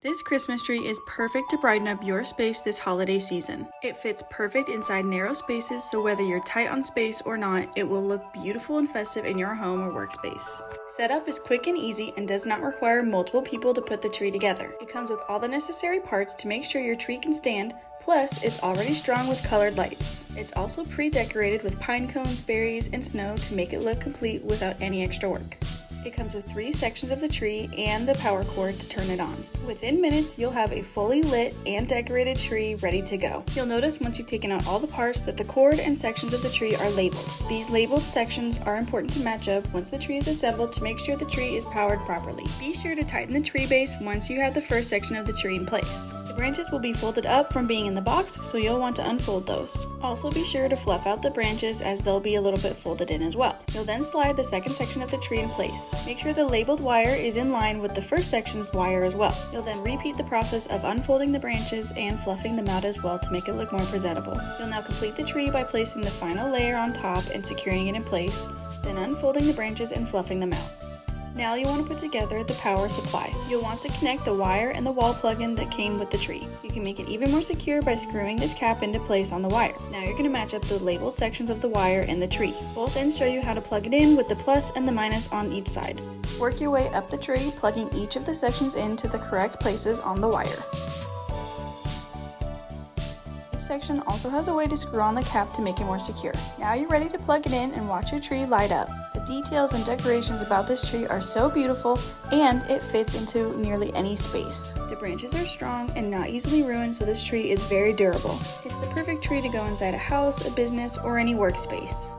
This Christmas tree is perfect to brighten up your space this holiday season. It fits perfect inside narrow spaces, so whether you're tight on space or not, it will look beautiful and festive in your home or workspace. Setup is quick and easy and does not require multiple people to put the tree together. It comes with all the necessary parts to make sure your tree can stand, plus it's already strung with colored lights. It's also pre-decorated with pine cones, berries, and snow to make it look complete without any extra work. It comes with 3 sections of the tree and the power cord to turn it on. Within minutes, you'll have a fully lit and decorated tree ready to go. You'll notice once you've taken out all the parts that the cord and sections of the tree are labeled. These labeled sections are important to match up once the tree is assembled to make sure the tree is powered properly. Be sure to tighten the tree base once you have the first section of the tree in place. The branches will be folded up from being in the box, so you'll want to unfold those. Also be sure to fluff out the branches as they'll be a little bit folded in as well. You'll then slide the second section of the tree in place. Make sure the labeled wire is in line with the first section's wire as well. You'll then repeat the process of unfolding the branches and fluffing them out as well to make it look more presentable. You'll now complete the tree by placing the final layer on top and securing it in place, then unfolding the branches and fluffing them out. Now you want to put together the power supply. You'll want to connect the wire and the wall plug-in that came with the tree. You can make it even more secure by screwing this cap into place on the wire. Now you're going to match up the labeled sections of the wire and the tree. Both ends show you how to plug it in with the plus and the minus on each side. Work your way up the tree, plugging each of the sections into the correct places on the wire. Each section also has a way to screw on the cap to make it more secure. Now you're ready to plug it in and watch your tree light up. The details and decorations about this tree are so beautiful, and it fits into nearly any space. The branches are strong and not easily ruined, so this tree is very durable. It's the perfect tree to go inside a house, a business, or any workspace.